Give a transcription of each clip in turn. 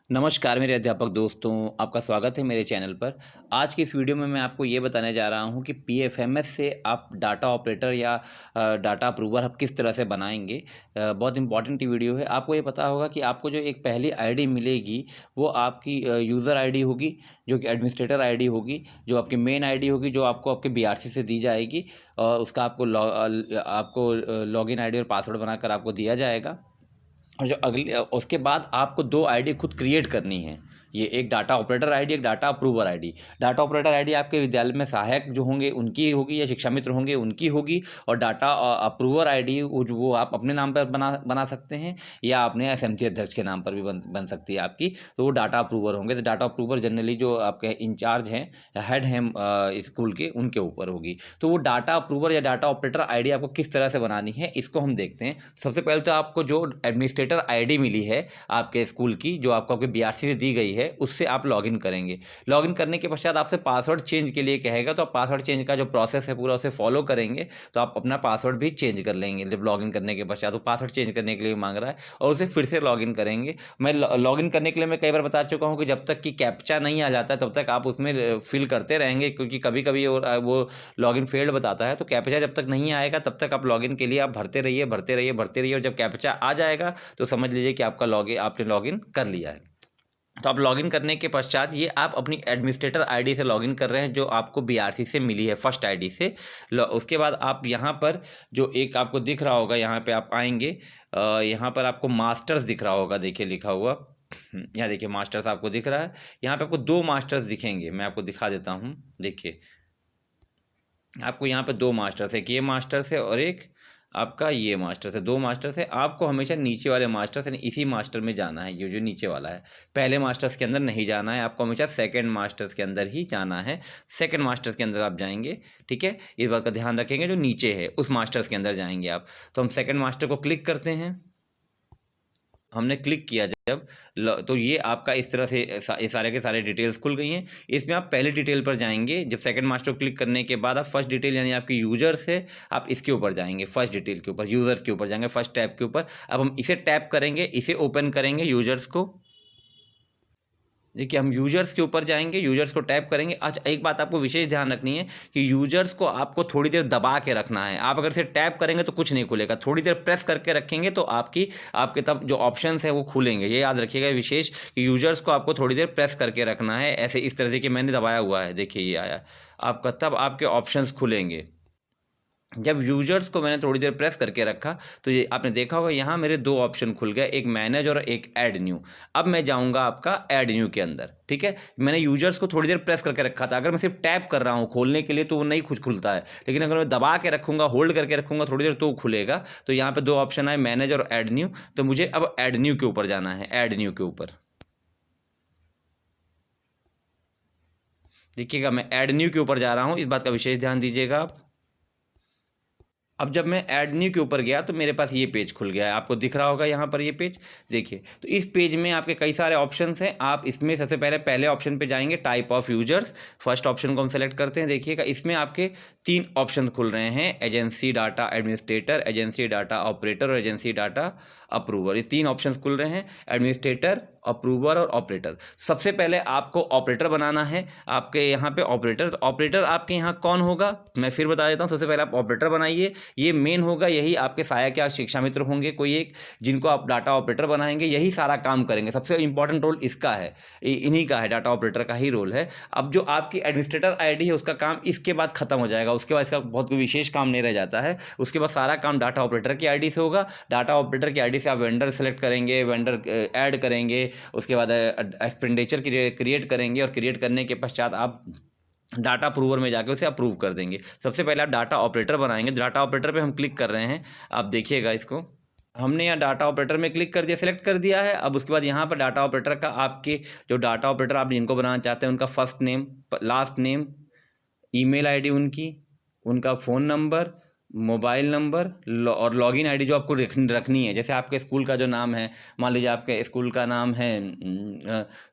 नमस्कार मेरे अध्यापक दोस्तों, आपका स्वागत है मेरे चैनल पर। आज की इस वीडियो में मैं आपको ये बताने जा रहा हूँ कि पीएफएमएस से आप डाटा ऑपरेटर या डाटा अप्रूवर आप किस तरह से बनाएंगे। बहुत इंपॉर्टेंट वीडियो है। आपको ये पता होगा कि आपको जो एक पहली आईडी मिलेगी वो आपकी यूज़र आईडी होगी, जो कि एडमिनिस्ट्रेटर आईडी होगी, जो आपकी मेन आईडी होगी, जो आपको आपके बीआरसी से दी जाएगी और उसका आपको लॉगिन आईडी और पासवर्ड बनाकर आपको दिया जाएगा। और जो अगली उसके बाद आपको 2 आईडी खुद क्रिएट करनी है। ये एक डाटा ऑपरेटर आईडी, एक data approver ID. Data operator ID आपके विद्यालय में सहायक जो होंगे उनकी होगी या शिक्षा मित्र होंगे उनकी होगी, और डाटा अप्रूवर आईडी वो आप अपने नाम पर बना सकते हैं या अपने एसएमसी अध्यक्ष के नाम पर भी बन सकती है आपकी, तो वो डाटा अप्रूवर होंगे। तो डाटा अप्रूवर जनरली जो आपके इंचार्ज हैं, हेड हैं स्कूल के, उनके ऊपर होगी। तो वो डाटा अप्रूवर या डाटा ऑपरेटर आईडी आपको किस तरह से बनानी है इसको हम देखते हैं। सबसे पहले तो आपको जो एडमिनिस्ट्रेटर आईडी मिली है आपके स्कूल की, जो आपको आपके बीआरसी से दी गई है, उससे आप लॉगिन करेंगे। लॉगिन करने के पश्चात आपसे पासवर्ड चेंज के लिए कहेगा, तो आप पासवर्ड चेंज का जो प्रोसेस है पूरा उसे फॉलो करेंगे तो आप अपना पासवर्ड भी चेंज कर लेंगे। जब लॉगिन करने के पश्चात वो पासवर्ड चेंज करने के लिए मांग रहा है और उसे फिर से लॉगिन करेंगे। मैं लॉगिन करने के लिए मैं कई बार बता चुका हूँ कि जब तक कि कैप्चा नहीं आ जाता है तब तक आप उसमें फिल करते रहेंगे, क्योंकि कभी कभी वो लॉगिन फेल्ड बताता है। तो कैप्चा जब तक नहीं आएगा तब तक आप लॉगिन के लिए आप भरते रहिए और जब कैप्चा आ जाएगा तो समझ लीजिए कि आपने लॉगिन कर लिया है। तो आप लॉगिन करने के पश्चात ये आप अपनी एडमिनिस्ट्रेटर आईडी से लॉगिन कर रहे हैं, जो आपको बीआरसी से मिली है फर्स्ट आईडी से। उसके बाद आप यहाँ पर जो एक आपको दिख रहा होगा, यहाँ पे आप आएंगे, यहाँ पर आपको मास्टर्स दिख रहा होगा, देखिए लिखा हुआ, यहाँ देखिए मास्टर्स आपको दिख रहा है। यहाँ पे आपको 2 मास्टर्स दिखेंगे, मैं आपको दिखा देता हूँ। देखिए आपको यहाँ पे 2 मास्टर्स है, एक ये मास्टर्स है और एक आपका ये मास्टर्स है। 2 मास्टर्स है। आपको हमेशा नीचे वाले मास्टर्स यानी इसी मास्टर में जाना है, ये जो नीचे वाला है। पहले मास्टर्स के अंदर नहीं जाना है, आपको हमेशा सेकंड मास्टर्स के अंदर ही जाना है। सेकंड मास्टर्स के अंदर आप जाएंगे, ठीक है। इस बात का ध्यान रखेंगे, जो नीचे है उस मास्टर्स के अंदर जाएंगे आप। तो हम सेकंड मास्टर को क्लिक करते हैं। हमने क्लिक किया जब, तो ये आपका इस तरह से ये सारे के सारे डिटेल्स खुल गई हैं। इसमें आप पहली डिटेल पर जाएंगे। जब सेकंड मास्टर को क्लिक करने के बाद आप फर्स्ट डिटेल यानी आपकी यूजर्स है, आप इसके ऊपर जाएंगे, फर्स्ट डिटेल के ऊपर, यूजर्स के ऊपर जाएंगे, फर्स्ट टैब के ऊपर। अब हम इसे टैप करेंगे, इसे ओपन करेंगे यूजर्स को। देखिए हम यूजर्स के ऊपर जाएंगे, यूजर्स को टैप करेंगे। अच्छा, एक बात आपको विशेष ध्यान रखनी है कि यूजर्स को आपको थोड़ी देर दबा के रखना है। आप अगर इसे टैप करेंगे तो कुछ नहीं खुलेगा, थोड़ी देर प्रेस करके रखेंगे तो आपके तब जो ऑप्शंस है वो खुलेंगे। ये याद रखिएगा विशेष कि यूजर्स को आपको थोड़ी देर प्रेस करके रखना है, ऐसे इस तरह से कि मैंने दबाया हुआ है, देखिए ये आया आपका, तब आपके ऑप्शंस खुलेंगे। जब यूजर्स को मैंने थोड़ी देर प्रेस करके रखा तो ये आपने देखा होगा, यहाँ मेरे 2 ऑप्शन खुल गए, एक मैनेज और एक ऐड न्यू। अब मैं जाऊँगा आपका ऐड न्यू के अंदर, ठीक है। मैंने यूजर्स को थोड़ी देर प्रेस करके रखा था। अगर मैं सिर्फ टैप कर रहा हूँ खोलने के लिए तो वो नहीं कुछ खुलता है, लेकिन अगर मैं दबा के रखूँगा, होल्ड करके रखूँगा थोड़ी देर, तो वो खुलेगा। तो यहाँ पर 2 ऑप्शन आए, मैनेज और ऐड न्यू। तो मुझे अब ऐड न्यू के ऊपर जाना है, ऐड न्यू के ऊपर। देखिएगा मैं ऐड न्यू के ऊपर जा रहा हूँ, इस बात का विशेष ध्यान दीजिएगा आप। अब जब मैं ऐड न्यू के ऊपर गया तो मेरे पास ये पेज खुल गया है, आपको दिख रहा होगा यहाँ पर ये पेज, देखिए। तो इस पेज में आपके कई सारे ऑप्शंस हैं। आप इसमें सबसे पहले ऑप्शन पे जाएंगे, type of users. First option को हम सेलेक्ट करते हैं। देखिएगा इसमें आपके 3 ऑप्शन खुल रहे हैं, agency data administrator, agency data operator और एजेंसी डाटा अप्रूवर। ये 3 ऑप्शन खुल रहे हैं, एडमिनिस्ट्रेटर, अप्रूवर और ऑपरेटर। सबसे पहले आपको ऑपरेटर बनाना है आपके यहाँ पे ऑपरेटर। तो ऑपरेटर आपके यहाँ कौन होगा, मैं फिर बता देता हूँ। सबसे पहले आप ऑपरेटर बनाइए, ये मेन होगा, यही आपके सहायक या शिक्षा मित्र होंगे कोई एक, जिनको आप डाटा ऑपरेटर बनाएंगे, यही सारा काम करेंगे। सबसे इंपॉर्टेंट रोल इसका है, इन्हीं का है, डाटा ऑपरेटर का ही रोल है। अब जो आपकी एडमिनिस्ट्रेटर आईडी है उसका काम इसके बाद खत्म हो जाएगा, उसके बाद इसका बहुत कोई विशेष काम नहीं रह जाता है। उसके बाद सारा काम डाटा ऑपरेटर की आईडी से होगा। डाटा ऑपरेटर की आईडी से आप वेंडर सेलेक्ट करेंगे, वेंडर ऐड करेंगे, उसके बाद एक्सपेंडिचर क्रिएट करेंगे, और क्रिएट करने के पश्चात आप डाटा अप्रूवर में जाकर उसे अप्रूव कर देंगे। सबसे पहले आप डाटा ऑपरेटर बनाएंगे। डाटा ऑपरेटर पे हम क्लिक कर रहे हैं, आप देखिएगा इसको। हमने यहाँ डाटा ऑपरेटर में क्लिक कर दिया, सेलेक्ट कर दिया है। अब उसके बाद यहाँ पर डाटा ऑपरेटर का, आपके जो डाटा ऑपरेटर आप जिनको बनाना चाहते हैं उनका first name, last name, email ID उनका फ़ोन नंबर, मोबाइल नंबर और लॉगिन आईडी जो आपको रखनी है। जैसे आपके स्कूल का जो नाम है, मान लीजिए आपके स्कूल का नाम है,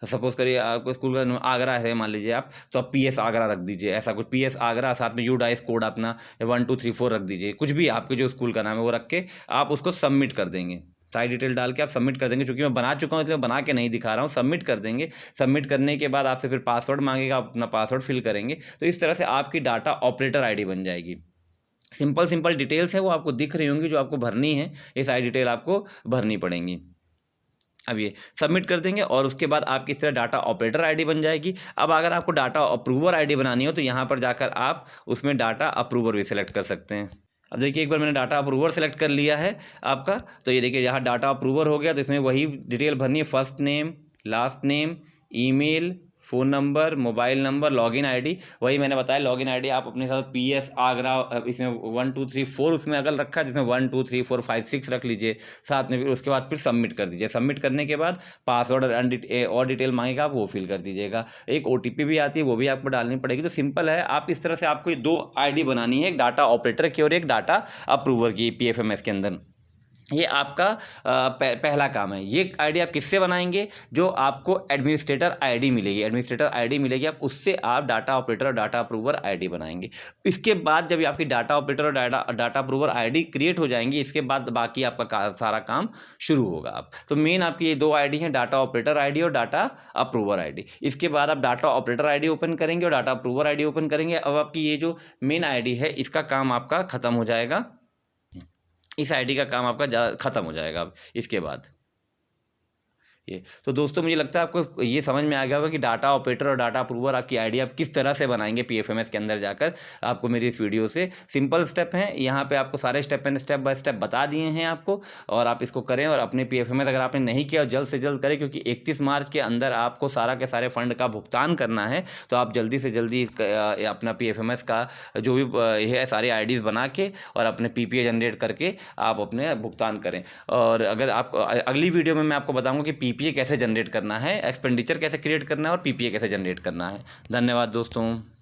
सपोज़ करिए आपके स्कूल का नाम आगरा है मान लीजिए आप, तो आप PS आगरा रख दीजिए, ऐसा कुछ PS आगरा, साथ में UDICE कोड अपना 1234 रख दीजिए। कुछ भी आपके जो स्कूल का नाम है वो रख के आप उसको सबमिट कर देंगे। सारी डिटेल डाल के आप सबमिट कर देंगे। चूँकि मैं बना चुका हूँ इसलिए बना के नहीं दिखा रहा हूँ, सबमिट कर देंगे। सबमिट करने के बाद आपसे फिर पासवर्ड मांगेगा, आप अपना पासवर्ड फिल करेंगे। तो इस तरह से आपकी डाटा ऑपरेटर आईडी बन जाएगी। सिंपल डिटेल्स है वो आपको दिख रही होंगी जो आपको भरनी है, ये सारी डिटेल आपको भरनी पड़ेंगी। अब ये सबमिट कर देंगे और उसके बाद आपकी इस तरह डाटा ऑपरेटर आईडी बन जाएगी। अब अगर आपको डाटा अप्रूवर आईडी बनानी हो तो यहाँ पर जाकर आप उसमें डाटा अप्रूवर भी सिलेक्ट कर सकते हैं। अब देखिए एक बार मैंने डाटा अप्रूवर सेलेक्ट कर लिया है आपका, तो ये देखिए यहाँ डाटा अप्रूवर हो गया। तो इसमें वही डिटेल भरनी है, first name, last name, email, phone number, mobile number, login ID. वही मैंने बताया लॉगिन आईडी आप अपने साथ PS आगरा इसमें 1 2 3 4 उसमें अगर रखा है जिसमें 1 2 3 4 5 6 रख लीजिए साथ में। फिर उसके बाद फिर सबमिट कर दीजिए। सबमिट करने के बाद पासवर्ड और डिटेल मांगेगा, आप वो फिल कर दीजिएगा। एक OTP भी आती है, वो भी आपको डालनी पड़ेगी। तो सिंपल है, आप इस तरह से आपको ये 2 आईडी बनानी है, एक डाटा ऑपरेटर की और एक डाटा अप्रूवर की PFMS के अंदर। ये आपका पहला काम है। ये आईडी आप किससे बनाएंगे? जो आपको एडमिनिस्ट्रेटर आईडी मिलेगी, एडमिनिस्ट्रेटर आईडी मिलेगी, आप उससे आप डाटा ऑपरेटर और डाटा अप्रूवर आईडी बनाएंगे। इसके बाद जब आपकी डाटा ऑपरेटर और डाटा अप्रूवर आईडी क्रिएट हो जाएंगी, इसके बाद बाकी आपका सारा काम शुरू होगा। आप तो मेन आपकी ये 2 आईडी हैं, डाटा ऑपरेटर आईडी और डाटा अप्रूवर आईडी। इसके बाद आप डाटा ऑपरेटर आईडी ओपन करेंगे और डाटा अप्रूवर आईडी ओपन करेंगे। अब आपकी ये जो मेन आईडी है इसका काम आपका ख़त्म हो जाएगा, इस आईडी का काम आपका ख़त्म हो जाएगा अब इसके बाद। ये तो दोस्तों मुझे लगता है आपको ये समझ में आ गया होगा कि डाटा ऑपरेटर और डाटा अप्रूवर आपकी आईडी आप किस तरह से बनाएंगे PFMS के अंदर जाकर। आपको मेरी इस वीडियो से सिंपल स्टेप हैं, यहाँ पे आपको सारे स्टेप मैंने स्टेप बाय स्टेप बता दिए हैं आपको, और आप इसको करें और अपने PFMS अगर आपने नहीं किया जल्द से जल्द करें, क्योंकि 31 मार्च के अंदर आपको सारा के सारे फंड का भुगतान करना है। तो आप जल्दी से जल्दी अपना PFMS का जो भी है सारी IDs बना के और अपने PPA जनरेट करके आप अपने भुगतान करें। और अगर आप अगली वीडियो में मैं आपको बताऊँगा कि PPA कैसे जनरेट करना है, एक्सपेंडिचर कैसे क्रिएट करना है और PPA कैसे जनरेट करना है। धन्यवाद दोस्तों।